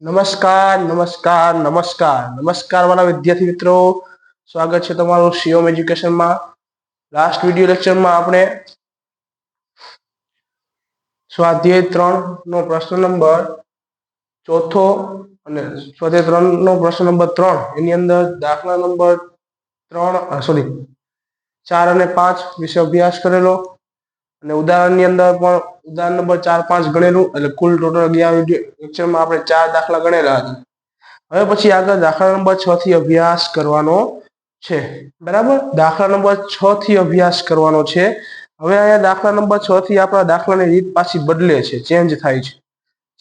નમસ્કાર નમસ્કાર નમસ્કાર નમસ્કાર વાળા વિદ્યાર્થી મિત્રો, સ્વાગત છે તમારું સીઓમ એજ્યુકેશનમાં. લાસ્ટ વિડિયો લેક્ચરમાં આપણે સ્વાધ્યાય 3 નો પ્રશ્ન નંબર ચોથો અને સ્વાધ્યાય 3 નો પ્રશ્ન નંબર 3 એની અંદર દાખલા નંબર 4 અને 5 વિશે અભ્યાસ કરેલો અને ઉદાહરણની અંદર પણ ઉદાહરણ નંબર 4, 5 ગણેલું, એટલે કુલ ટોટલ 11 લેક્ચરમાં આપણે 4 દાખલા ગણેલા હતા. હવે પછી આગળ દાખલા નંબર 6 થી અભ્યાસ કરવાનો છે. બરાબર, દાખલા નંબર 6 થી અભ્યાસ કરવાનો છે. હવે અહીંયા દાખલા નંબર 6 થી આપણા દાખલાની રીત પાછી બદલે છે, ચેન્જ થાય છે,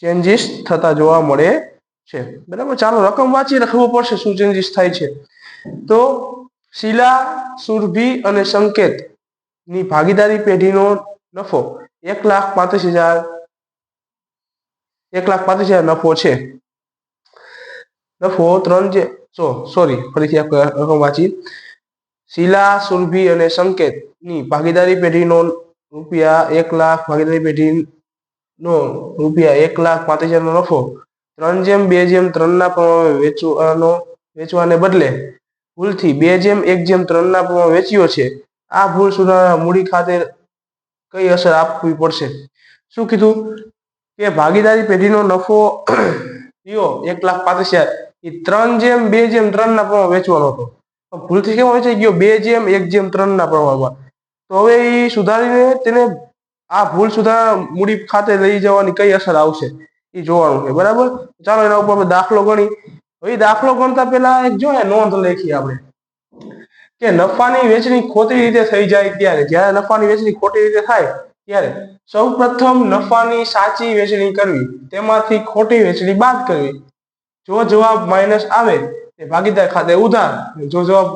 ચેન્જીસ થતા જોવા મળે છે. બરાબર, ચાલો રકમ વાંચીને ખબર પડશે શું ચેન્જીસ થાય છે. તો શીલા, સુરભી અને સંકેત ની ભાગીદારી પેઢીનો નફો 1,35,000 નફો છે. નફો ફરીથી રકમ વાંચી. શીલા, સુરભી અને સંકેત ની ભાગીદારી પેઢીનો ₹1,00,000 ભાગીદારી પેઢીનો ₹1,35,000 નફો 3:2:3 પ્રમાણે વેચવાને બદલે ભૂલથી 2:1:3 પ્રમાણે વેચ્યો છે. આ ભૂલ સુધારણા મૂડી ખાતે કઈ અસર આપવી પડશે? શું કીધું કે ભાગીદારી પેઢીનો નફો 1,35,000 એ 3:2:3 પ્રમાણે વેચવાનો હતો. ભૂલથી કેમ વેચાઈ ગયો? 2:1:3 પ્રમાણમાં. તો હવે એ સુધારીને તેને આ ભૂલ સુધારણા મૂડી ખાતે લઈ જવાની કઈ અસર આવશે એ જોવાનું છે. બરાબર, ચાલો એના ઉપર આપણે દાખલો ગણી. હવે દાખલો ગણતા પહેલા એક જો નોંધ લખી આપણે કે નફાની વેચણી ખોટી રીતે થઈ જાય ત્યારે, જ્યારે નફાની વેચણી ખોટી રીતે થાય ત્યારે સૌ પ્રથમ નફાની સાચી વેચણી કરવી, તેમાંથી ખોટી વેચણી બાદ કરવી. જો જવાબ માઇનસ આવે તે ભાગીદાર ખાતે ઉધાર, જો જવાબ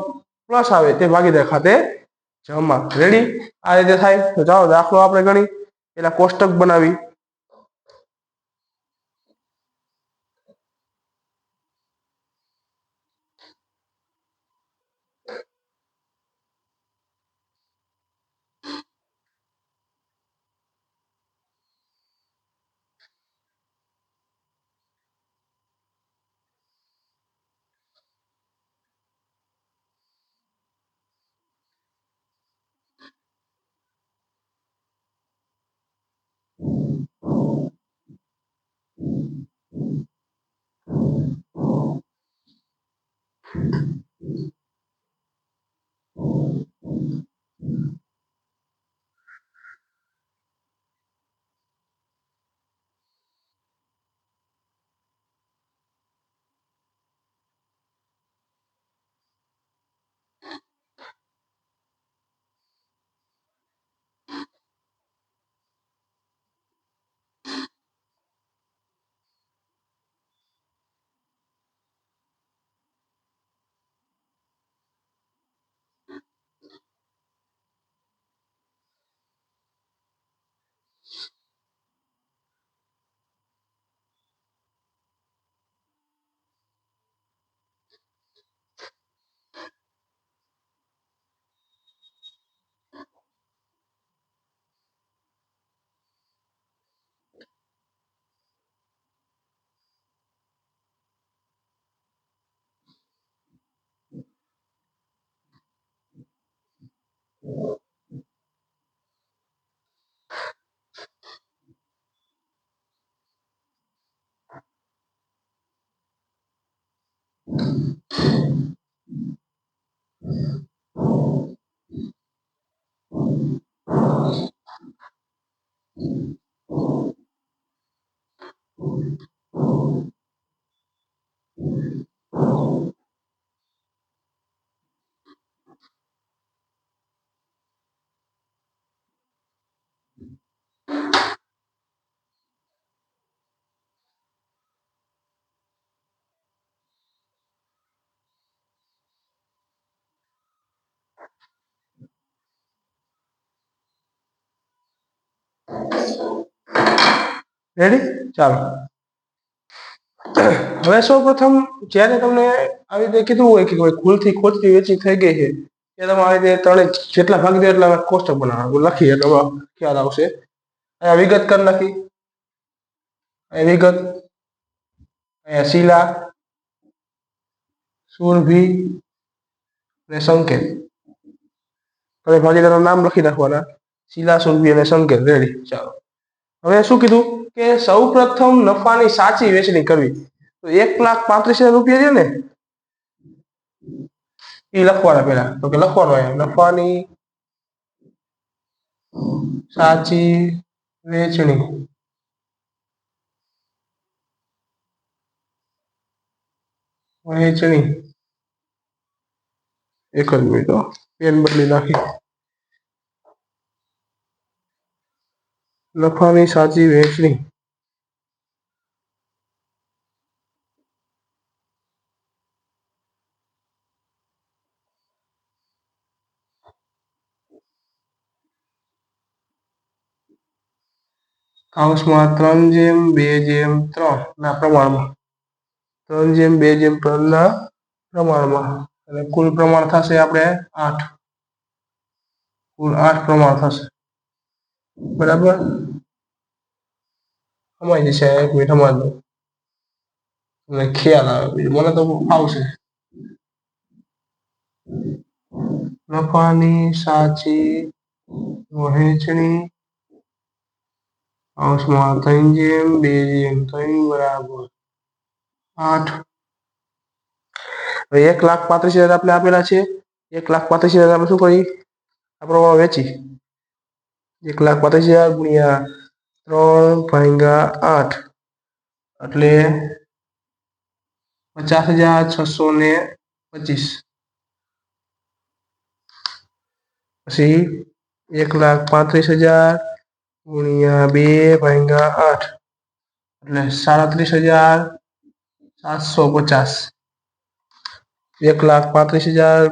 પ્લસ આવે તે ભાગીદાર ખાતે જમા. રેડી? આ રીતે થાય. તો ચાલો દાખલો આપણે ગણી. પેલા કોષ્ટક બનાવી. રેડી? ચાલો. હવે સૌ પ્રથમ જ્યારે તમને આવી રીતે કીધું હોય કે ભૂલથી ખોટી વેચી થઈ ગઈ છે, ત્યારે તમે આવી રીતે ત્રણે જેટલા ભાગીદાર એટલા કોષ્ટક બનાવવા લખીએ એટલે ખ્યાલ આવશે. અહીંયા વિગત કરી નાખી. વિગત અહીંયા શીલા, સુરભી અને સંકેત. તમે ભાગીદારોના નામ લખી નાખવાના, શીલા, સુરભી અને સંકેત. રેડી. ચાલો, હવે શું કીધું કે સૌ પ્રથમ નફાની સાચી વેચણી કરવી. તો 1,35,000 રૂપિયા છે ને એ લખવાના. પેલા તો કે લખવાનું અહીંયા નફાની સાચી વેચણી. એક જ મિનિટ, પેન બદલી નાખી. નફાની સાચી વેચણી કૌંસમાં 3/2/3 ના પ્રમાણમાં, 3/2/3 ના પ્રમાણમાં, અને કુલ પ્રમાણ થશે આપણે 8. કુલ 8 પ્રમાણ થશે. બરાબર. સમય જશે. એક મિનિટ સમજજો, મને ખ્યાલ આવે. બીજું મને તો આવશે. નફાની સાચી વહેંચણી કૌંસમાં 3/2/3 બરાબર 8. 1,35,000 આપણે આપેલા છે. 1,35,000 આપણે શું કરી આ પ્રમાણે વેચી. 1,35,000 ગુણ્યા 3/8 એટલે 50,625. પછી 1,35,000 ગુણ્યા 2/8 એટલે 37,750. 1,35,000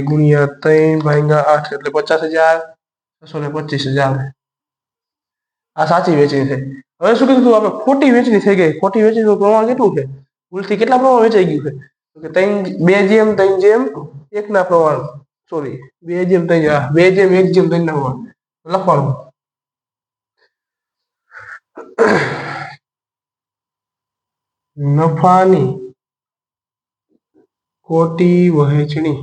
ગુણ્યા 3/8 એટલે 50,625,000. આ સાચી વેચણી થઈ. હવે શું કીધું આપણે ખોટી વેચણી થઈ ગઈ. ખોટી વેચણીનું પ્રમાણ કેટલું છે? ભૂલથી કેટલા પ્રમાણ વેચાઈ ગયું છે? તો કે 2/3/1 ના પ્રમાણ, સોરી 2/3, 2/1/3 ના પ્રમાણ લખવાનું. નફાની ખોટી વહેંચણી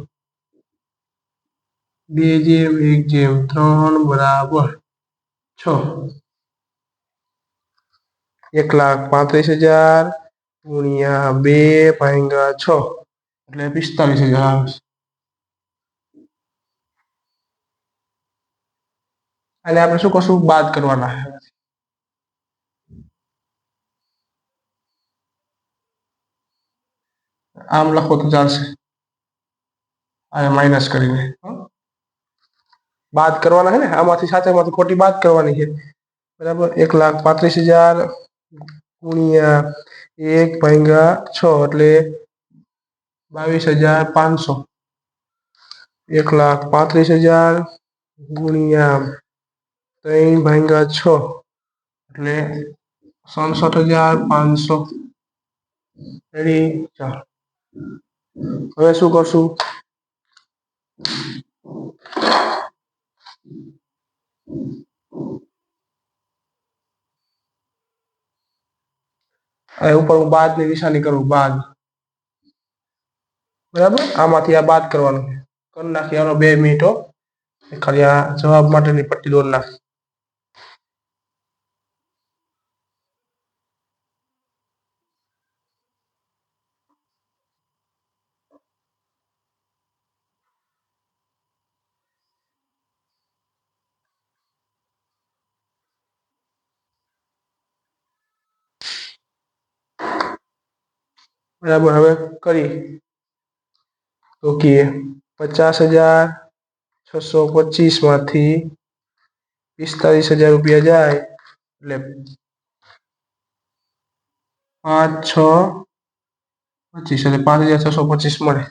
2/1/3 બરાબર 6. 1,35,000 ગુણ્યા 2/6 એટલે 45,000 આવે. અને આપણે શું કરશું? બાદ કરવાના. આમ લખો તો ચાલશે, અને માઇનસ કરીને બાદ કરવાના છે ને. આમાંથી સાચામાંથી ખોટી બાદ કરવાની છે. બરાબર. 1,35,000 ગુણ્યા 1/6 એટલે 22,500. 1,35,000 ગુણ્યા 3/6 એટલે 67,500. રેડી. ચાલો, હવે શું કરશું? ઉપર હું બાદ ની નિશાની કરું, બાદ. બરાબર. આમાંથી આ બાદ કરવાનું કરી નાખી. આનો 2 મિનિટો ખાલી આ જવાબ માટેની પટ્ટી દોરી નાખી. બરાબર. હવે કરી તો કે 50,625 માંથી 45,000 રૂપિયા જાય એટલે 5,625 એટલે 5,625 મળે.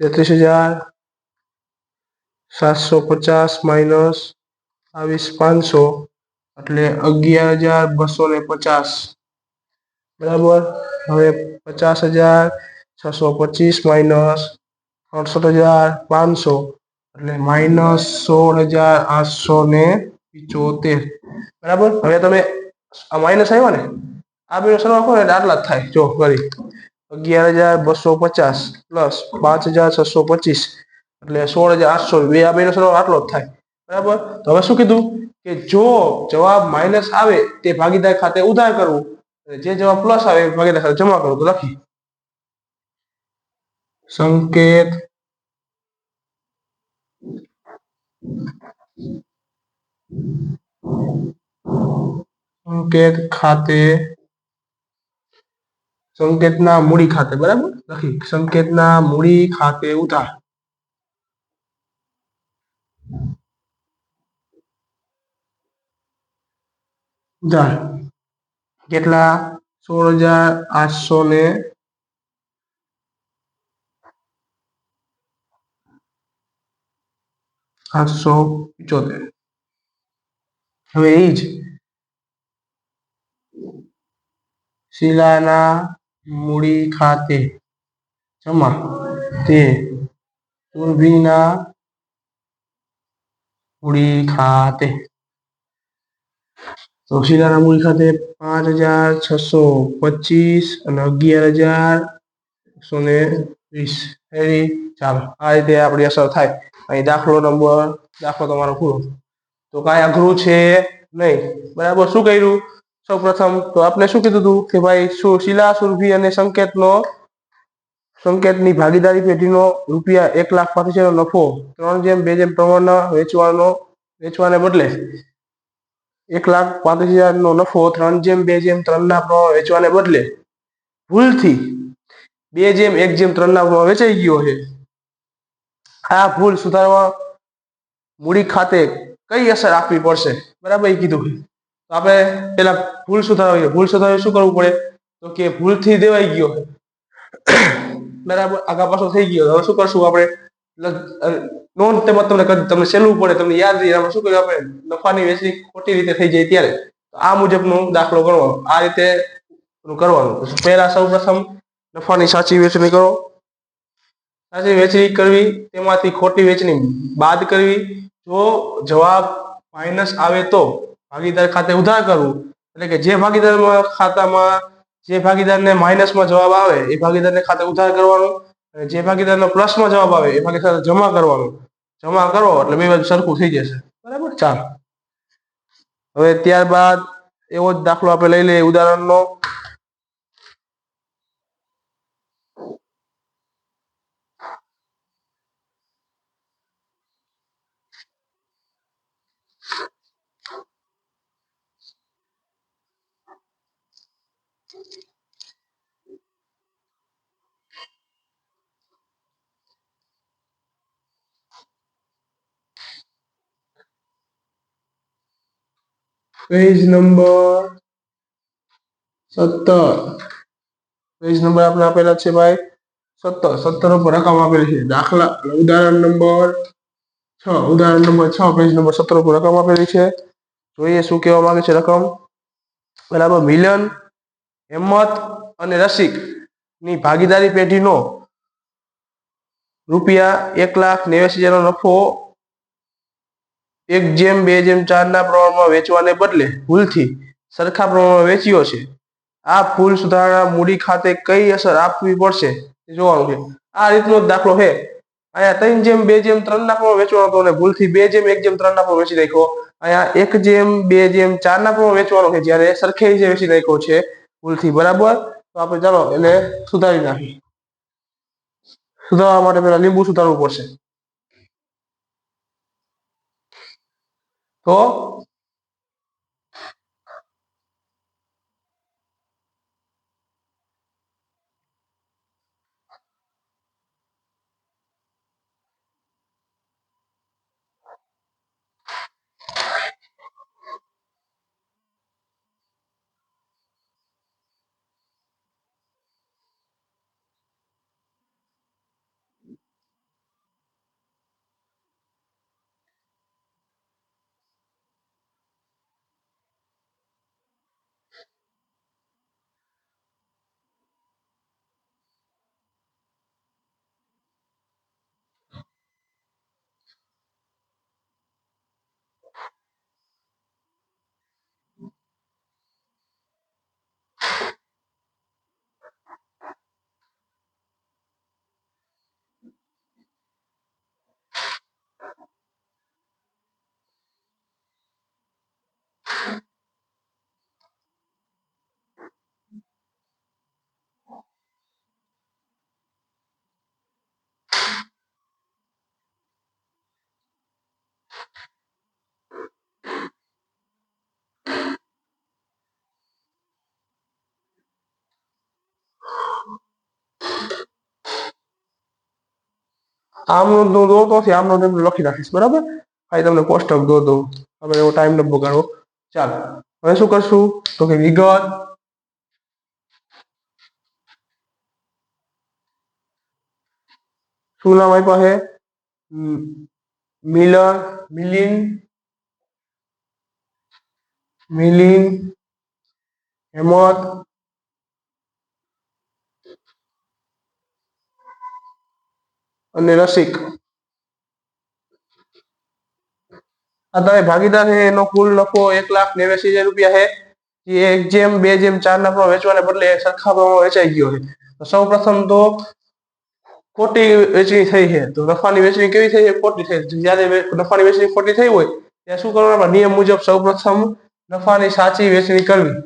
33,750 માઇનસ 22,500 એટલે 11,250. બરાબર. હવે 50,625 માઇનસ 68,500 એટલે -16,875. બરાબર. હવે તમે આ માઇનસ આવ્યો ને, આ બેનો સરવાળો કરો એટલે આટલા જ થાય. જો કરી 11,250 પ્લસ 5,625 એટલે 16,800. બે આ બેનો સરવાળો આટલો જ થાય. બરાબર. તો હવે શું કીધું કે જો જવાબ માઇનસ આવે તે ભાગીદાર ખાતે ઉધાર કરવું, જે જવાબ પ્લસ આવે એ ભાગીદાર ખાતે જમા કરવું. તો લખી સંકેત સંકેત ખાતે સંકેતના મૂડી ખાતે. બરાબર. લખી સંકેતના મૂડી ખાતે ઉધાર. ઉધાર કેટલા? 16,800 ને 875. હવે એ જ શિલાના મૂડી ખાતે જમા તે સુરભીના મૂડી ખાતે. તો શિલાના મૂડી ખાતે 5,625 અને 11,120. ચાલો આ રીતે આપણી અસર થાય. અહીં દાખલો તમારો પૂરો. તો કાંઈ અઘરું છે નહીં. બરાબર. શું કર્યું? સૌ પ્રથમ તો આપણે શું કીધું હતું કે ભાઈ શિલા, સુરભી અને સંકેતની ભાગીદારી પેઢીનો ₹1,85,000 નો નફો 3:2 પ્રમાણમાં વેચવાને બદલે 1,35,000 નો નફો 3:2 ના પ્રમાણમાં વેચવાને બદલે ભૂલથી 2:1 ના પ્રમાણમાં વેચાઈ ગયો છે. આ ભૂલ સુધારવા મૂડી ખાતે કઈ અસર આપવી પડશે? બરાબર. એ કીધું. તો આપણે પેલા ભૂલ સુધારવી શું કરવું પડે? તો કે ભૂલથી દેવાઈ ગયો. બરાબર. આગા પાછો થઈ ગયો. હવે શું કરશું આપણે? નોંધ તેમાં તમને સહેલું પડે, તમને યાદ રહી. આપણે શું કર્યું? આપણે નફાની વેચણી ખોટી રીતે થઈ જાય ત્યારે આ મુજબનો દાખલો કરવાનો. આ રીતે કરવાનું. પહેલા સૌ પ્રથમ નફાની સાચી વેચણી કરો. સાચી વેચણી કરવી, તેમાંથી ખોટી વેચણી બાદ કરવી. જો જવાબ માઇનસ આવે તો ભાગીદાર ખાતે ઉધાર કરવું. એટલે કે જે ભાગીદારને માઇનસમાં જવાબ આવે એ ભાગીદારને ખાતે ઉધાર કરવાનું. અને જે ભાગીદારનો પ્લસમાં જવાબ આવે એ ભાગીદાર ખાતે જમા કરવાનું. જમા કરો એટલે બે બાજુ સરખું થઈ જશે. બરાબર. ચાલો હવે ત્યારબાદ એવો જ દાખલો આપણે લઈ લઈએ ઉદાહરણનો. Page number 17. પેજ નંબર આપણે આપેલા છે ભાઈ 17 ઉપર રકમ આપેલી છે. દાખલા ઉદાહરણ નંબર 6 પેજ નંબર 17 ઉપર રકમ આપેલી છે. જોઈએ શું કહેવા માંગે છે રકમ. બરાબર. મિલન, હેમત અને રસિક ની ભાગીદારી પેઢીનો ₹1,89,000 નો નફો 1:2:4 ના પ્રમાણમાં વેચવાને બદલે ભૂલથી સરખા પ્રમાણમાં વેચ્યો છે. આ ભૂલ સુધારણા મૂડી ખાતે કઈ અસર આપવી પડશે જોવાનું છે. આ રીતનો જ દાખલો છે. અહીંયા 3:2:3 ના પ્રમાણમાં વેચવાનો હતો અને ભૂલથી 2:1:3 ના પ્રમાણમાં વેચી નાખ્યો. અહીંયા 1:2:4 ના પ્રમાણમાં વેચવાનો છે, જ્યારે સરખે રીતે વેચી નાખ્યો છે ભૂલથી. બરાબર. તો આપણે ચાલો એને સુધારી નાખીએ. સુધારવા માટે પેલા લીંબુ સુધારવું પડશે. તો આમનો દો તો આમનો લખી નાખીશ, બરાબર? ભાઈ તમને કોષ્ટક દો દઉં, હવે એવો ટાઈમ ન બગાડવો. ચાલો હવે શું કરશું તો કે વિગત શું નામ આપ્યા છે? મિલર, મિલિન, હેમત, અને રસિક. આ તમે ભાગીદાર છે એનો કુલ નફો 1,89,000 રૂપિયા છે. એ 1:2:4 ના ભાવ વેચવાને બદલે સરખા ભાવમાં વેચાઈ ગયો છે. તો સૌ પ્રથમ તો ખોટી વેચણી થઈ છે, તો નફાની વેચણી કેવી થઈ છે? ખોટી થઈ. જયારે નફાની વેચણી ખોટી થઈ હોય ત્યાં શું કરવાનું? નિયમ મુજબ સૌ પ્રથમ નફાની સાચી વેચણી કરવી.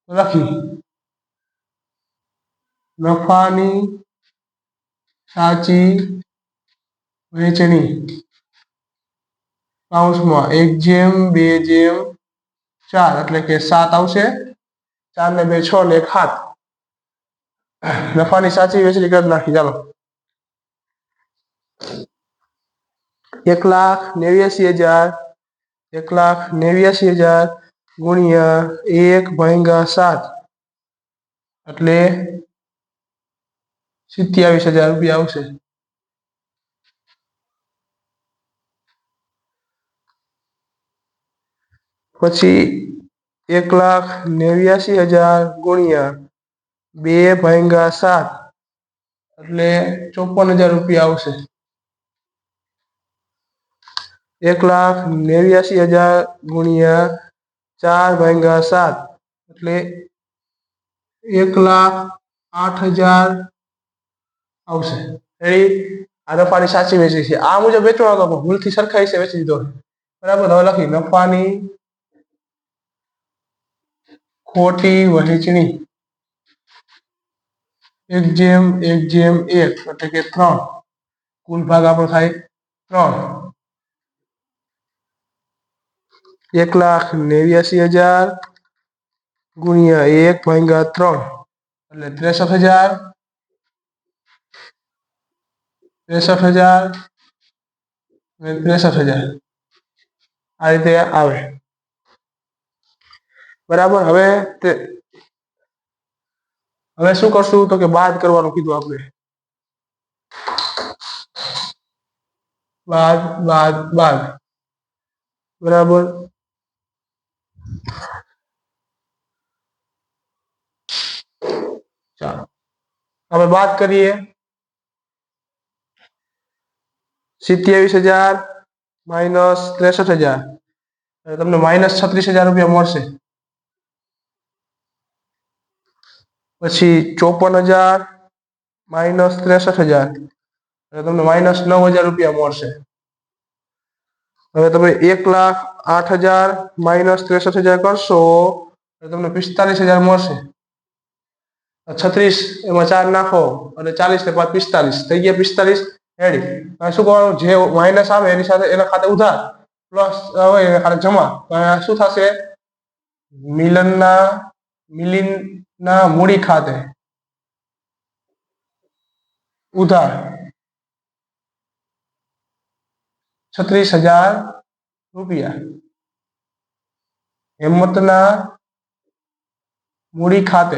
લખી નફાની સાચી વેચણી કૌંસમાં 1:2:4 એટલે કે 7 આવશે. 4 ને 2 6 ને 1 7. નફાની સાચી વેચણી કરી નાખી. ચાલો 1,89,000 ગુણ્યા 1/7 એટલે 27,000 રૂપિયા આવશે. પછી 1,89,000 ગુણ્યા 2/7 એટલે 54,000 રૂપિયા આવશે. 1,89,000 ગુણ્યા 4/7 એટલે 1,08,000 આવશે. આ નફાની સાચી વેચણી છે. આ મુજબ વેચવાનો હતો, ભૂલથી સરખાઈ છે વેચી દીધો, બરાબર? હવે લખી નફાની ખોટી વહેંચણી 1:1:1 એટલે કે 3. કુલ ભાગ આપણો થાય 3. 1,89,000 ગુણ્યા 1/3 એટલે 63,000. 63,000 અને 63,000 આ રીતે આવે, બરાબર? હવે શું કરશું તો કે બાદ કરવાનું કીધું આપણે. બાદ બરાબર. ચાલો હવે બાદ કરીએ. 27,000 માઇનસ 63,000 તમને -36,000 રૂપિયા મળશે. પછી 54,000 માઇનસ 63,000 તમને -9,000 રૂપિયા મળશે. હવે તમે 1,08,000 માઇનસ 63,000 કરશો તો તમને 45,000 મળશે. 36 એમાં 4 નાખો અને 40 ને 5 45 થઈ ગયા. 45 રેડી. શું કરવાનું? જે માઇનસ આવે એની સાથે એના ખાતે ઉધાર, પ્લસ આવે એના ખાતે જમા. શું થશે? મિલિનના મૂડી ખાતે ઉધાર 36,000 રૂપિયા. હેમતના મૂડી ખાતે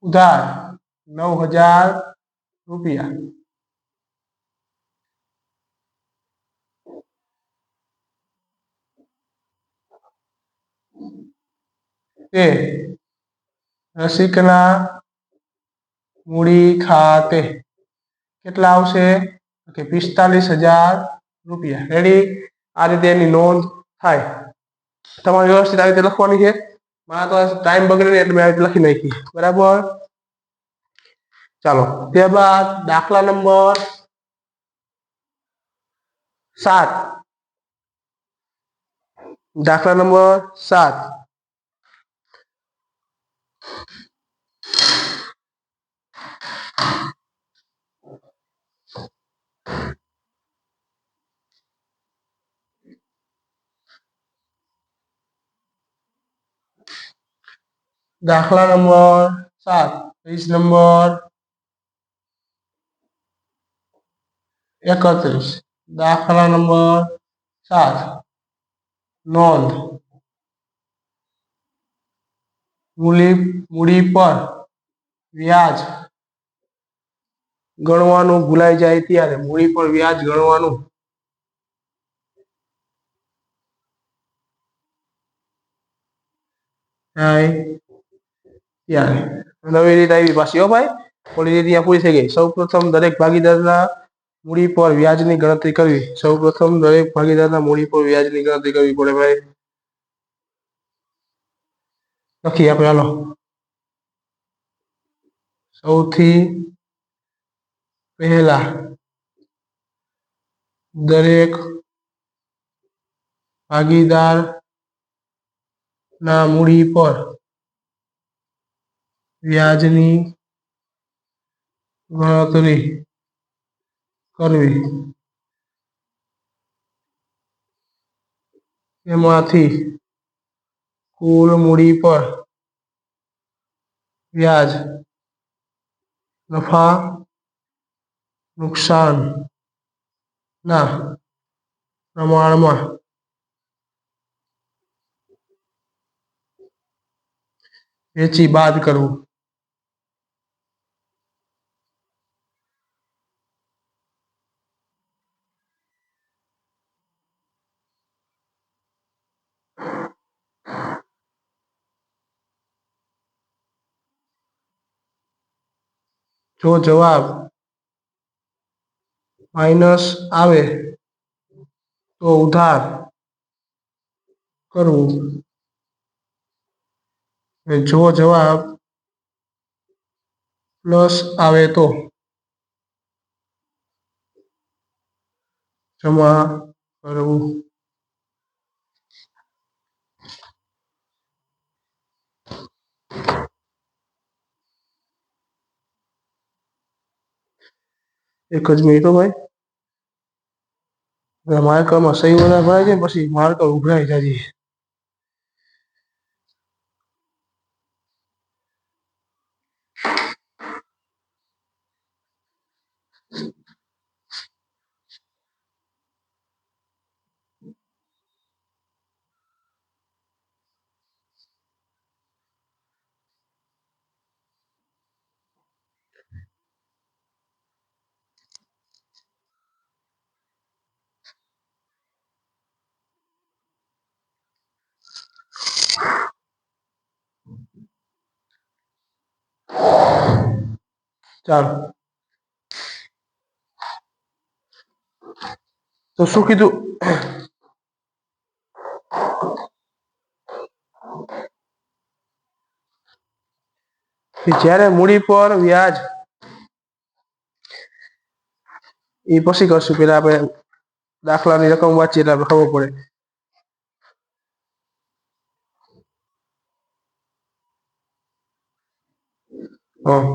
ઉધાર 9,000 રૂપિયા. તે રસિકના મૂડી ખાતે કેટલા આવશે? કે 45,000 રૂપિયા. રેડી. આ રીતે એની નોંધ થાય. તમારે વ્યવસ્થિત આ રીતે લખવાની છે. મારા તો ટાઈમ બગડે એટલે મેં લખી નાખી, બરાબર? ચાલો ત્યારબાદ દાખલા નંબર 7. દાખલા નંબર 7. દાખલા નંબર 7 પેજ નંબર 31. દાખલા નંબર 7. નોંધ. મૂડી પર વ્યાજ ગણવાનું ભૂલાઈ જાય ત્યારે મૂડી પર વ્યાજ ગણવાનું ત્યારે નવી રીત આવી પાછી હો ભાઈ. ઓલી રીત અહીંયા પૂરી થઈ ગઈ. સૌપ્રથમ દરેક ભાગીદારના મૂડી પર વ્યાજની ગણતરી કરવી. સૌપ્રથમ દરેક ભાગીદારના મૂડી પર વ્યાજની ગણતરી કરવી પડે ભાઈ. લખીએ આપણે હાલો. સૌથી પહેલા દરેક ભાગીદાર ના મૂડી પર વ્યાજની ગણતરી કરવી. એમાંથી કુલ મૂડી પર વ્યાજ નફા નુકસાન ના પ્રમાણમાં વેચી બાદ કરવું. જો જવાબ માઇનસ આવે તો ઉધાર કરવું. જો જવાબ પ્લસ આવે તો જમા કરવું. એક જ મિનિટ ભાઈ. માર્કરમાં સહી વધારે ભરાય જાય પછી માર્કર ઉભરાઈ જાય. ચાલો તો શું કીધું? જ્યારે મૂડી પર વ્યાજ એ પછી કરશું. પેલા આપણે દાખલાની રકમ વાંચીએ એટલે આપણે ખબર પડે.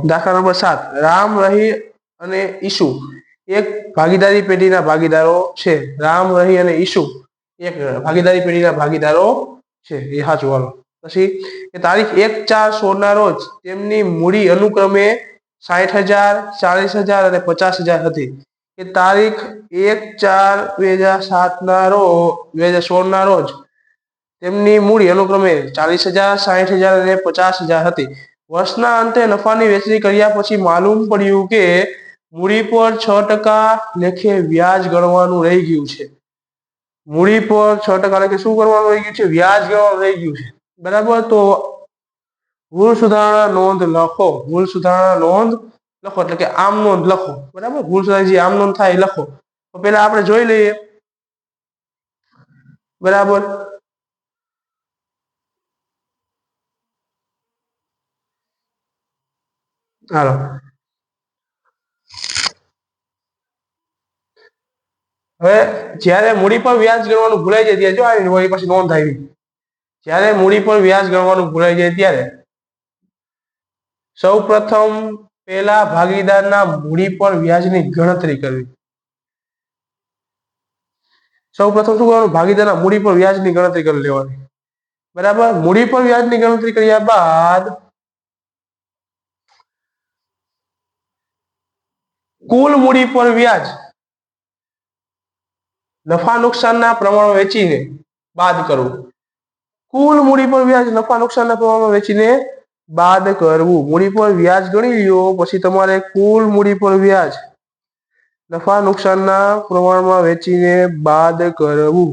દાખલા નંબર 7. રામ, રહી અને ઈસુ એક ભાગીદારી પેઢીના ભાગીદારો છે. રામ, રહી અને ઈસુ એક ભાગીદારી પેઢીના ભાગીદારો છે. એ સાચું. હાલો પછી તારીખ 1/4/16 ના રોજ તેમની મૂડી અનુક્રમે 60,000, 40,000 અને 50,000 હતી. એ તારીખ 1/4/2007 ના રોજ 2016 ના રોજ તેમની મૂડી અનુક્રમે 40,000, 60,000 અને 50,000 હતી. વર્ષના અંતે નફાની વહેંચણી કર્યા પછી માલુમ પડ્યું કે મૂડી પર 6% લેખે વ્યાજ ગણવાનું રહી ગયું છે. મૂડી પર 6% લેખે શું કરવાનું રહી ગયું છે? વ્યાજ ગણવાનું રહી ગયું છે. બરાબર. તો ભૂલ સુધારણા નોંધ લખો. ભૂલ સુધારણા નોંધ લખો એટલે કે આમ નોંધ લખો. બરાબર. ભૂલ સુધારણા જે આમ નોંધ થાય એ લખો. તો પેલા આપણે જોઈ લઈએ. બરાબર. હાલો હવે જ્યારે મૂડી પર વ્યાજ ગણવાનું ભૂલાઈ જાય ત્યારે જો આવી હોય પછી નોંધ આવી. જ્યારે મૂડી પર વ્યાજ ગણવાનું ભૂલાઈ જાય ત્યારે સૌ પ્રથમ પેલા ભાગીદારના મૂડી પર વ્યાજની ગણતરી કરવી. સૌ પ્રથમ શું કરવાનું? ભાગીદારના મૂડી પર વ્યાજની ગણતરી કરી લેવાની. બરાબર. મૂડી પર વ્યાજની ગણતરી કર્યા બાદ કુલ મૂડી પર વ્યાજ નફા નુકસાનના પ્રમાણમાં વેચીને બાદ કરવું. કુલ મૂડી પર વ્યાજ નફા નુકસાનના પ્રમાણમાં વેચીને બાદ કરવું. મૂડી પર વ્યાજ ગણી લ્યો, પછી તમારે કુલ મૂડી પર વ્યાજ નફા નુકસાનના પ્રમાણમાં વેચીને બાદ કરવું.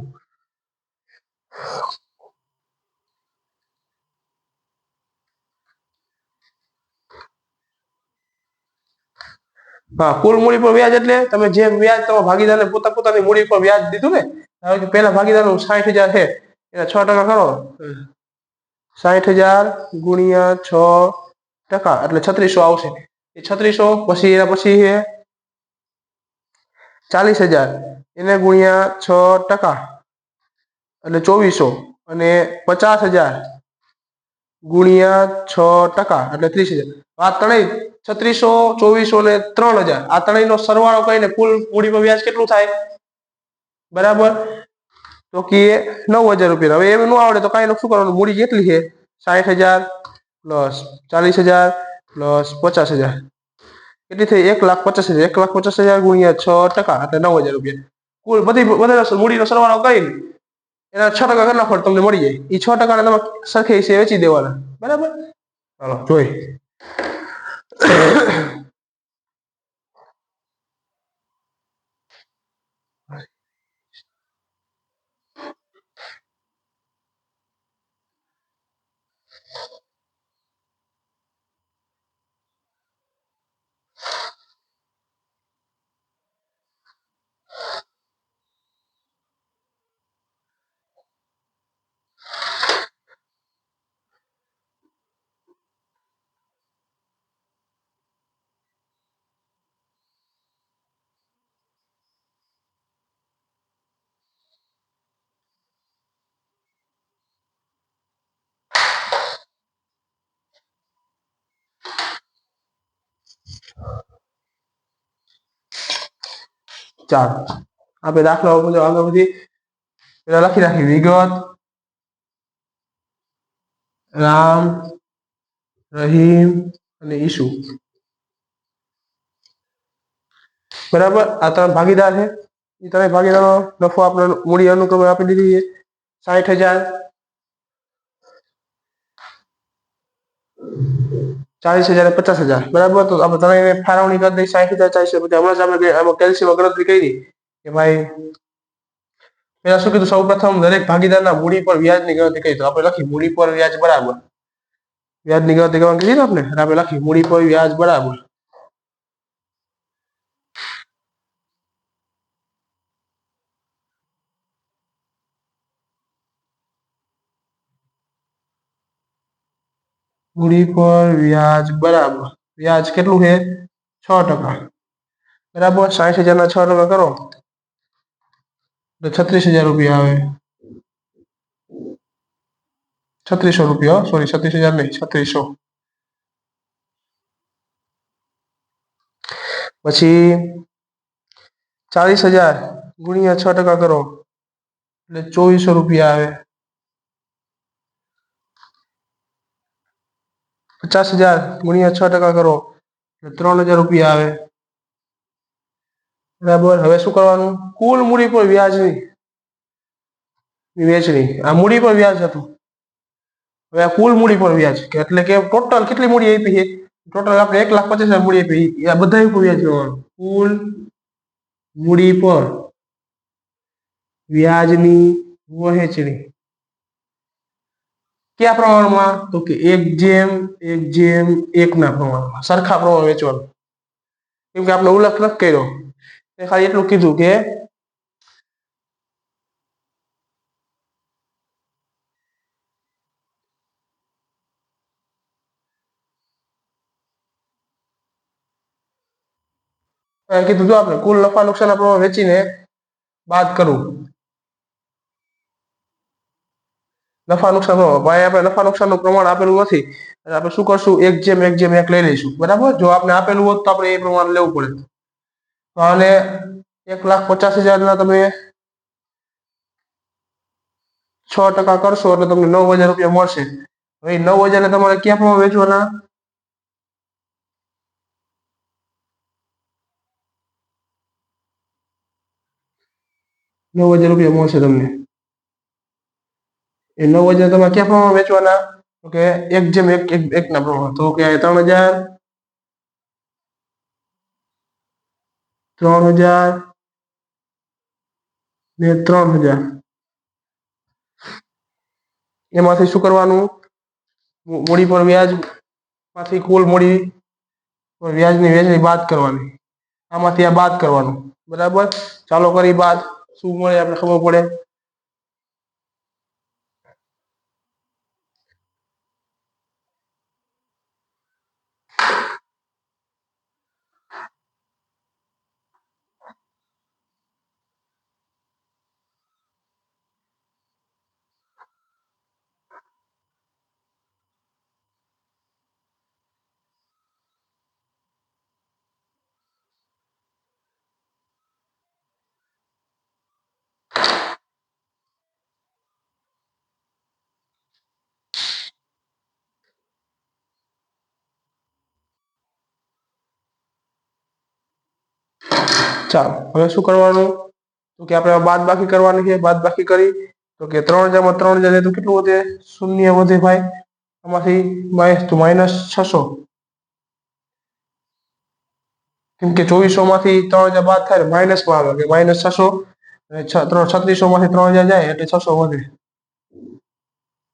હા, કુલ મૂડી પર વ્યાજ એટલે તમે જે વ્યાજ તમારા ભાગીદારને પોતાની મૂડી પર વ્યાજ દીધું ને, ધારો કે પેલા ભાગીદારનું 60,000 છે, એના 6% કરો. 60,000 ગુણ્યા 6% એટલે 3600 આવશે. એ 3600 પછી એના પછી છે 40,000 એને ગુણ્યા 6% એટલે 2400 અને 50,000 ગુણ્યા 6% એટલે 30,000. આ ત્રણેય 3600, 2400 ને 3,000 આ ત્રણેયનો સરવાળો કરીને કુલ મૂડી પર વ્યાજ કેટલું થાય? બરાબર. તો કે 9,000 રૂપિયા. હવે એમ ન આવડે તો કાંઈ શું કરવાનું? મૂડી કેટલી છે? 60,000 પ્લસ 40,000 પ્લસ 50,000 કેટલી થઈ? 1,50,000. 1,50,000 ગુણ્યા 6% એટલે 9,000 રૂપિયા. કુલ બધી મૂડીનો સરવાળો કરીને એના 6% કરી નાખો તમને મળી જાય. એ 6% તમે સરખી હિસ્સે વેચી દેવાના. બરાબર. ચાલો જોઈ. 4 આપણે દાખલા મુજબ આગળ વધી. પેલા લખી નાખી વિગત. રામ, રહીમ અને ઈસુ. બરાબર. આ ત્રણ ભાગીદાર છે. એ ત્રણેય ભાગીદારો નફો આપણે મૂડી અનુક્રમે આપી દીધી છે. 60,000, 40,000 અને 50,000. બરાબર. તો આપણે ત્રણેયને ફાળવણી કરી દઈ 60,000, 40,000. હમણાં જ આપણે આમાં કેલ્સીમાં ગણતરી કરી કે ભાઈ પેલા શું કીધું? સૌ પ્રથમ દરેક ભાગીદારના મૂડી પર વ્યાજની ગણતરી કરી. તો આપણે લખી મૂડી પર વ્યાજ બરાબર વ્યાજની ગણતરી કરવાની કીધી ને આપણે. આપણે લખી મૂડી પર વ્યાજ બરાબર મૂડી પર વ્યાજ બરાબર વ્યાજ કેટલું છે? 6%. બરાબર. 60,000 ના 6% કરો તો 36,000 રૂપિયા આવે. 3600 રૂપિયા. સોરી, 36,000 નહીં, 3600. પછી 40,000 ગુણ્યા 6% કરો એટલે 2,400 રૂપિયા આવે. 50,000 ગુણ્યા 6% કરો એટલે 3,000 રૂપિયા આવે. બરાબર. હવે શું કરવાનું? કુલ મૂડી પર વ્યાજની વેચણી. આ મૂડી પર વ્યાજ હતું. હવે આ કુલ મૂડી પર વ્યાજ એટલે કે ટોટલ કેટલી મૂડી આપી છે? ટોટલ આપણે 1,50,000 મૂડી આપી. આ બધા ઉપર વ્યાજ ગણવાનું. કુલ મૂડી પર વ્યાજની વહેંચણી કયા પ્રમાણમાં? તો કે 1:1:1 ના પ્રમાણમાં સરખા પ્રમાણમાં વેચવાનું. કેમ કે આપણે ઉલ્લેખ નથી કર્યો. ખાલી એટલું કીધું કે કીધું જો આપણે કુલ નફા નુકસાનના પ્રમાણ વેચીને બાદ કરવું. નફા નુકસાન ભાઈ આપણે નફા નુકસાનનું પ્રમાણ આપેલું નથી. આપણે શું કરશું? 1:1:1 લઈ લઈશું. બરાબર. જો આપણે આપેલું હોત તો આપણે એ પ્રમાણે લેવું પડે. તો આને 1,50,000 ના તમે 6% કરશો એટલે તમને 9,000 રૂપિયા મળશે. હવે 9,000 ને તમારે ક્યાં પ્રમાણે વેચવાના? ₹9,000 મળશે તમને। એ 9,000 તમે ક્યાં પ્રમાણે વેચવાના? તો કે 1:1 ના પ્રમાણે। તો કે 3,000 3,000 ને 3,000 એમાંથી શું કરવાનું? મૂડી પર વ્યાજ માંથી કુલ મૂડી પર વ્યાજની વહેંચણી બાદ કરવાની। આમાંથી આ બાદ કરવાનું, બરાબર। ચાલો કરી બાદ, શું મળે આપણે ખબર પડે। ચાલો હવે શું કરવાનું? તો કે આપણે બાદ બાકી કરવાની છે। બાદ બાકી કરી તો કે 3,000 માં 3,000 તો કેટલું વધે? શૂન્ય વધે ભાઈ। આમાંથી -600, કેમ કે 2400 માંથી 3,000 બાદ થાય માઇનસમાં આવે, કે -600 અને 3600 માંથી 3,000 જાય એટલે 600 વધે,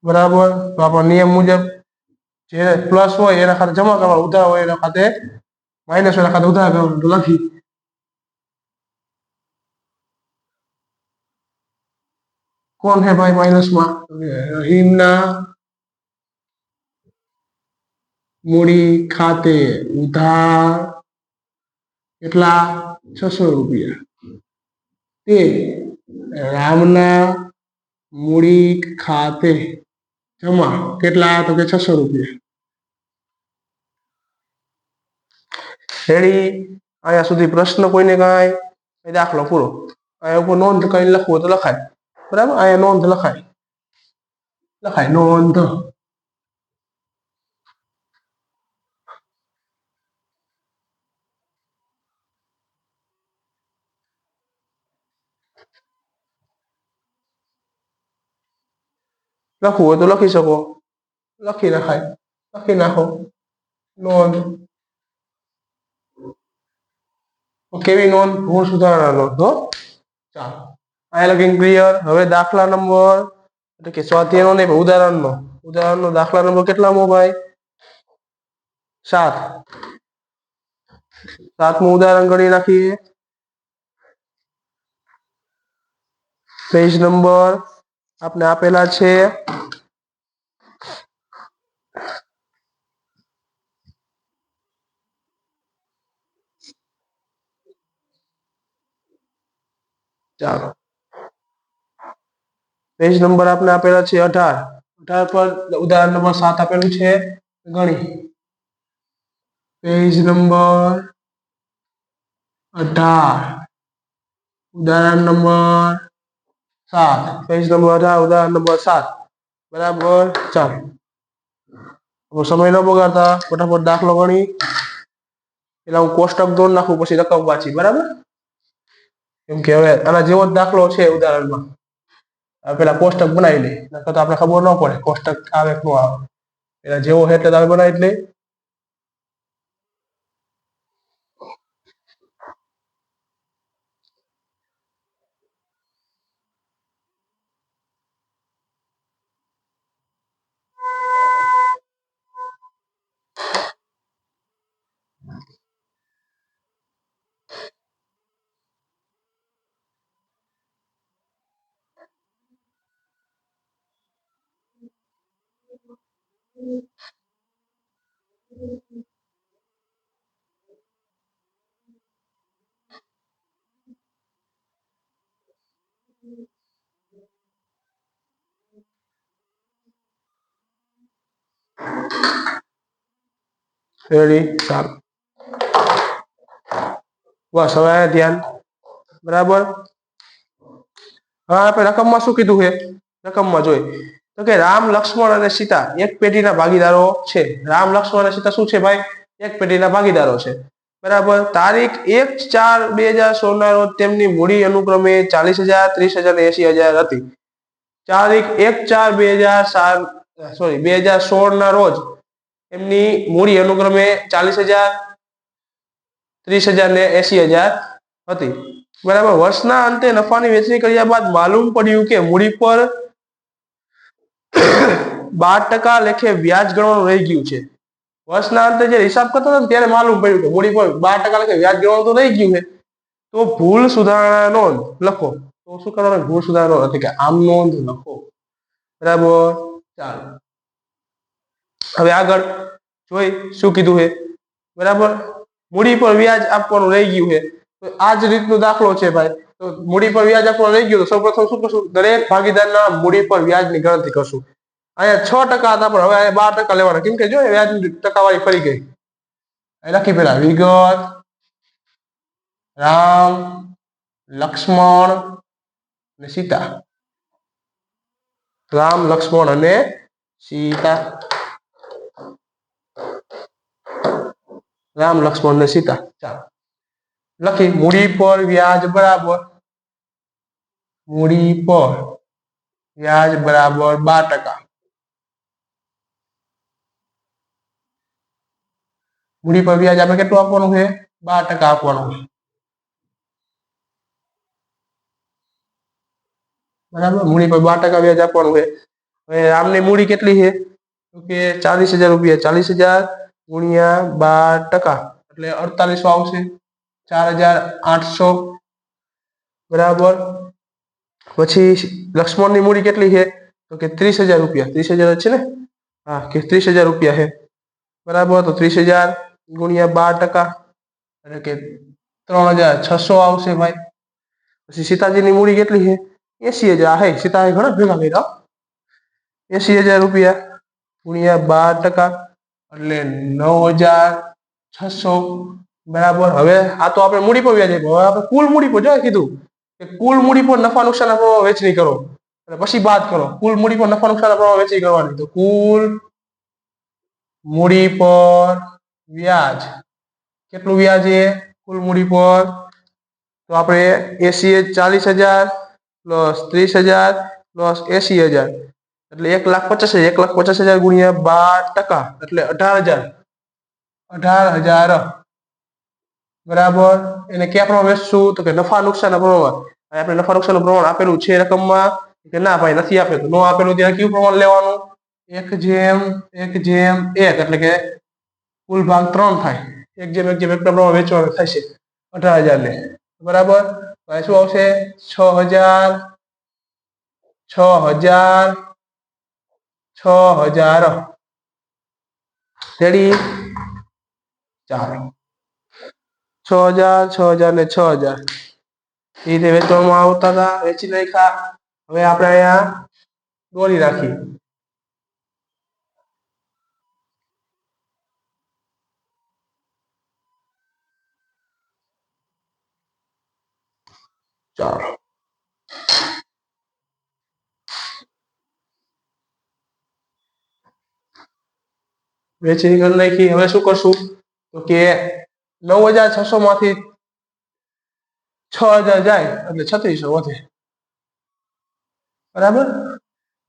બરાબર। તો આપણા નિયમ મુજબ જે પ્લસ હોય એના ખાતે જમા કરવાનું, ઉધાર હોય એના ખાતે માઇનસ હોય એના ખાતે ઉધાર કરવાનું। તો લખી કોણ है भाई माइनसમાં? રહીમના મૂડી ખાતે ઉધાર કેટલા? ₹600। તે રામના મૂડી ખાતે જમા કેટલા? તો કે ₹600। રેડી? અહીંયા સુધી પ્રશ્ન કોઈને કાંઈ? દાખલો પૂરો। અહીંયા ઉપર નોંધ કઈ લખવું તો લખાય, બરાબર। અહીંયા નોંધ લખાય નોંધ। લખવું હોય તો લખી શકો, લખી નખાય, લખી નાખો નોંધ। કેવી નોંધ? ભૂલ સુધારણા નોંધ હો। ચાલો અહીંયા લગીન ક્લિયર। હવે દાખલા નંબર એટલે કે સ્વાધ્યાયનો નહીં પણ ઉદાહરણનો દાખલા નંબર કેટલામો ભાઈ? 7। 7મું ઉદાહરણ ગણી નાખીએ। પેજ નંબર આપને આપેલા છે, ચાલો પેજ નંબર આપને આપેલા છે 18। 18 પર ઉદાહરણ નંબર 7 આપેલું છે, ગણી। પેજ નંબર 18 ઉદાહરણ નંબર 7, પેજ નંબર 18 ઉદાહરણ નંબર 7, બરાબર। ચાલો સમય ન બગાડતા ફટાફટ દાખલો ગણી। પેલા હું કોષ્ટક દોડ નાખું, પછી રકમ વાંચી, બરાબર। કેમ કે હવે આના જેવો જ દાખલો છે ઉદાહરણમાં, પેલા કોષ્ટક બનાવી લઈ, નકર તો આપણે ખબર ન પડે કોષ્ટક આવે કે ન આવે। એના જેવો છે એટલે તમે બનાવી જ લઈ। રેડી? ચાલો બસ હવે ધ્યાન, બરાબર। હા આપણે રકમમાં શું કીધું છે? રકમમાં જોઈ તો કે રામ, લક્ષ્મણ અને સીતા એક પેઢીના ભાગીદારો છે। રામ, લક્ષ્મણ અને સીતા શું છે ભાઈ? એક પેઢીના ભાગીદારો છે। बराबर। तारीख 1/4/2016 ના રોજ તેમની મૂડી અનુક્રમે 40,000, 30,000 અને 80,000 હતી। તારીખ 1/4/2007 2016 ના રોજ એમની મૂડી અનુક્રમે 40,000, 30,000 ને 80,000 હતી। બરાબર। વર્ષના અંતે નફાની વેચણી કર્યા બાદ માલુમ પડ્યું કે મૂડી પર 12% લેખે વ્યાજ ગણવાનું રહી ગયું છે। વર્ષના અંતે જે હિસાબ કરતા હતા ત્યારે માલુમ પડ્યું કે મૂડી પર 12% લેખે વ્યાજ ગણવાનું તો રહી ગયું છે। તો ભૂલ સુધારણા નોંધ લખો। તો શું કરવાનું? ભૂલ સુધારણા નોંધ એટલે કે આમ નોંધ લખો। બરાબર। ચાલો હવે આગળ જોઈ શું કીધું છે। બરાબર। મૂડી પર વ્યાજ આપવાનું રહી ગયું છે તો આ જ રીતનો દાખલો છે ભાઈ। તો મૂડી પર વ્યાજ આપવાનું રહી ગયું તો સૌપ્રથમ શું કરશું? દરેક ભાગીદારના મૂડી પર વ્યાજની ગણતરી કરશું। અહીંયા 6% હતા પણ હવે અહીંયા 12% લેવાના, કેમ કે જો વ્યાજની ટકાવારી ફરી ગઈ। લખી પેલા વિગત રામ, લક્ષ્મણ અને સીતા। રામ, લક્ષ્મણ અને સીતા। રામ, લક્ષ્મણ અને સીતા। ચાલો લખી મૂડી પર વ્યાજ બરાબર મૂડી પર વ્યાજ બરાબર 12%। મૂડી પર વ્યાજ આપણે કેટલું આપવાનું છે? 12% આપવાનું છે। બરાબર। મૂડી પર 12% વ્યાજ આપવાનું છે। હવે રામની મૂડી કેટલી છે? તો કે 40,000 રૂપિયા। 40,000 ગુણ્યા 12% એટલે 4800 આવશે। 4,800 બરાબર। પછી લક્ષ્મણની મૂડી કેટલી છે? તો કે 30,000 રૂપિયા। 30,000 છે ને? હા કે 30,000 રૂપિયા છે। બરાબર। તો 30,000 ગુણ્યા 12% એટલે કે 3,600 આવશે ભાઈ। પછી સીતાજીની મૂડી કેટલી છે? 80,000 હે। સીતાએ ઘણા ભેગા કર્યા। 80,000 રૂપિયા ગુણ્યા 12% એટલે 9,600 બરાબર। હવે આ તો આપણે મૂડી પર વ્યાજ આપ્યું। હવે આપણે કુલ મૂડી પર જો કીધું કે કુલ મૂડી પર નફા નુકસાન વેચણી કરો અને પછી બાદ કરો। કુલ મૂડી પર નફા નુકસાન વેચણી કરવાની। તો કુલ મૂડી પર વ્યાજ કેટલું વ્યાજ છે? કુલ મૂડી પર તો આપણે 40,000 પ્લસ 30,000 પ્લસ 80,000 એટલે 1,50,000। 1,50,000 ગુણ્યા 12% એટલે 18,000। 18,000 બરાબર। એને ક્યાં પ્રમાણે વેચશું? તો કે નફા નુકસાનના પ્રમાણમાં। આપણે નફા નુકસાનનું પ્રમાણ આપેલું છે રકમમાં કે ના ભાઈ નથી આપેલું? ન આપેલું ત્યાં કયું પ્રમાણ લેવાનું? 1/1/1 એટલે કે કુલ ભાગ 3 થાય। 1/1 પ્રમાણે વેચવાનું થશે 18,000 ને। બરાબર। શું આવશે? 6,000 6,000 6,000 રેડી। ચાલો 6,000 6,000 ને 6,000 એ રીતે વેચવામાં આવતા હતા। વેચી નાખ્યા। હવે આપણે અહીંયા દોરી રાખી। ચાલો વેચણી કરી નાખી। હવે શું કરશું? તો કે 9,600 માંથી 6,000 જાય એટલે 3,600 વધે। બરાબર।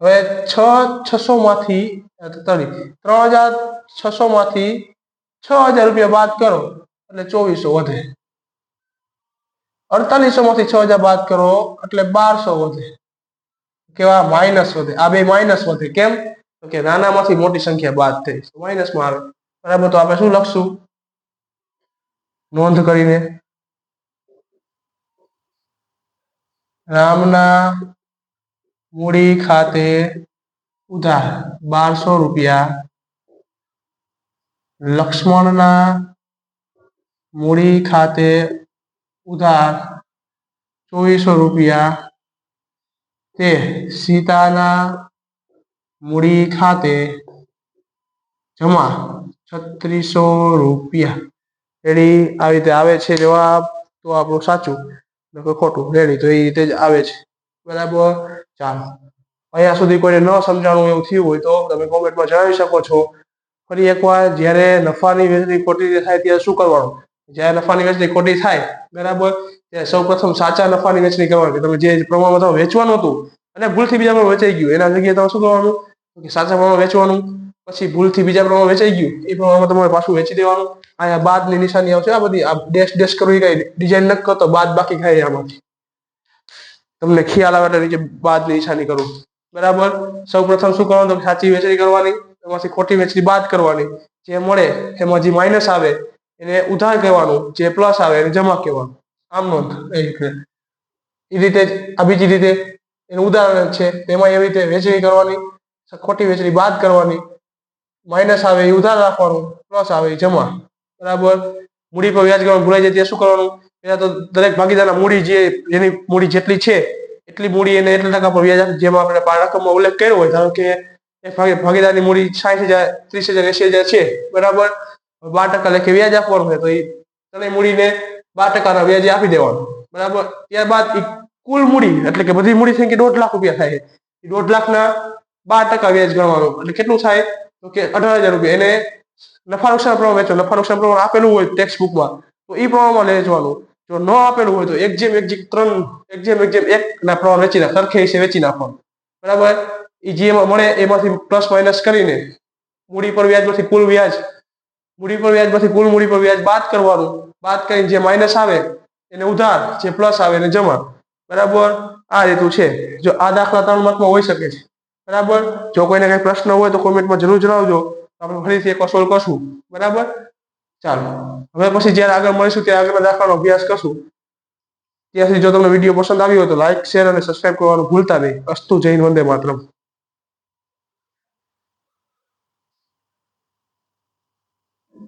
હવે 6,600 માંથી 3,600 માંથી 6,000 રૂપિયા બાદ કરો એટલે 2,400 વધે। 4800 માંથી 6,000 બાદ કરો એટલે 1,200 વધે। કેવા? માઇનસ વધે। આ બે માઇનસ વધે। કેમ? તો કે નાનામાંથી મોટી સંખ્યા બાદ થઈ માઇનસમાં આવે। બરાબર। તો આપણે શું લખશું નોંધ કરીને? રામના મૂડી ખાતે ઉધાર 1,200 રૂપિયા। લક્ષ્મણના મૂડી ખાતે ઉધાર 2,400 રૂપિયા તે સીતાના મૂડી ખાતે જમા 3,600 રૂપિયા। રેડી। આવી રીતે આવે છે જવાબ। તો આપણું સાચું ખોટું રેડી તો એ રીતે જ આવે છે। બરાબર। ચાલો અહીંયા સુધી કોઈને ન સમજાણું એવું થયું હોય તો તમે કોમેન્ટમાં જણાવી શકો છો। ફરી એકવાર, જ્યારે નફાની વેચણી ખોટી રીતે થાય ત્યારે શું કરવાનું? જ્યારે નફાની વેચણી ખોટી થાય બરાબર, ત્યારે સૌ પ્રથમ સાચા નફાની વેચણી કરવાની. તમે જે પ્રમાણમાં તમે વેચવાનું હતું અને ભૂલથી બીજા પ્રમાણ વેચાઈ ગયું, એના જગ્યાએ તમે શું કરવાનું કે સાચા પ્રમાણ વેચવાનું. પછી ભૂલથી બીજા પ્રમાણ વેચાઈ ગયું એ પ્રમાણમાં તમારે પાછું વેચી દેવાનું. અહીંયા બાદની નિશાની આવશે. આ બધી આ ડેશ ડેશ કરવી કઈ ડિઝાઇન નથી કરતો, બાદ બાકી ખાય આમાંથી તમને ખ્યાલ આવે એટલે નીચે બાદની નિશાની કરું બરાબર. સૌ પ્રથમ શું કરવાનું, તો સાચી વેચણી કરવાની, એમાંથી ખોટી વેચણી બાદ કરવાની. જે મળે એમાં જે માઇનસ આવે એને ઉધાર કહેવાનું, જે પ્લસ આવે એને જમા કહેવાનું. આમ નોંધ એ રીતે આ બીજી રીતે એનું ઉદાહરણ છે. એમાં એવી રીતે વેચણી કરવાની, ખોટી વેચણી બાદ કરવાની, માઇનસ આવે એ ઉધાર રાખવાનું, પ્લસ આવે એ જમા બરાબર. મૂડી પર વ્યાજ ગણવાનું ભૂલાઈ જાય ત્યાં શું કરવાનું, પેલા તો દરેક ભાગીદારના મૂડી જે એની મૂડી જેટલી છે એટલી મૂડી એને એટલા ટકા પર વ્યાજ આપે. જેમાં આપણે રકમમાં ઉલ્લેખ કર્યો હોય, ધારો કે એક ભાગીદારની મૂડી 60,000 30,000 80,000 છે બરાબર, 12% લેખે વ્યાજ આપવાનું છે, તો એ ત્રણેય મૂડીને 12% વ્યાજે આપી દેવાનું બરાબર. ત્યારબાદ કુલ મૂડી એટલે કે બધી મૂડી થઈ કે 1.5 લાખ રૂપિયા થાય, એ 1.5 લાખના 12% વ્યાજ ગણવાનું એટલે કેટલું થાય, તો કે 18,000 રૂપિયા. એને નફા નુકસાન પ્રમાણ વેચો, નફા નુકસાન પ્રમાણ આપેલું હોય ટેક્સ બુકમાં તો એ પ્રમાણમાં વેચવાનું. જો ન આપેલું હોય તો 1:1 ના પ્રમાણ વેચી નાખ, સરખે હિસ્સે વેચી નાખવાનું બરાબર. એ જે મળે એમાંથી પ્લસ માઇનસ કરીને મૂડી પર વ્યાજમાંથી કુલ વ્યાજ, મૂડી પર વ્યાજમાંથી કુલ મૂડી પર વ્યાજ બાદ કરવાનું. બાદ કરીને જે માઇનસ આવે એને ઉધાર, જે પ્લસ આવે એને જમા બરાબર. આ રીતું છે. જો આ દાખલા 3 માર્કમાં હોઈ શકે છે બરાબર. જો કોઈને કઈ પ્રશ્ન હોય તો કોમેન્ટમાં જરૂર જણાવજો, આપણે ફરીથી એકવાર સોલ્વ કરશું બરાબર. ચાલો હવે પછી જ્યારે આગળ મળીશું ત્યારે આગળના દાખલાનો અભ્યાસ કરશું. ત્યાં સુધી જો તમને વિડીયો પસંદ આવ્યો હોય તો લાઈક, શેર અને સબસ્ક્રાઇબ કરવાનું ભૂલતા નહીં. અસ્તુ, જય હિન્દ, વંદે માતરમ.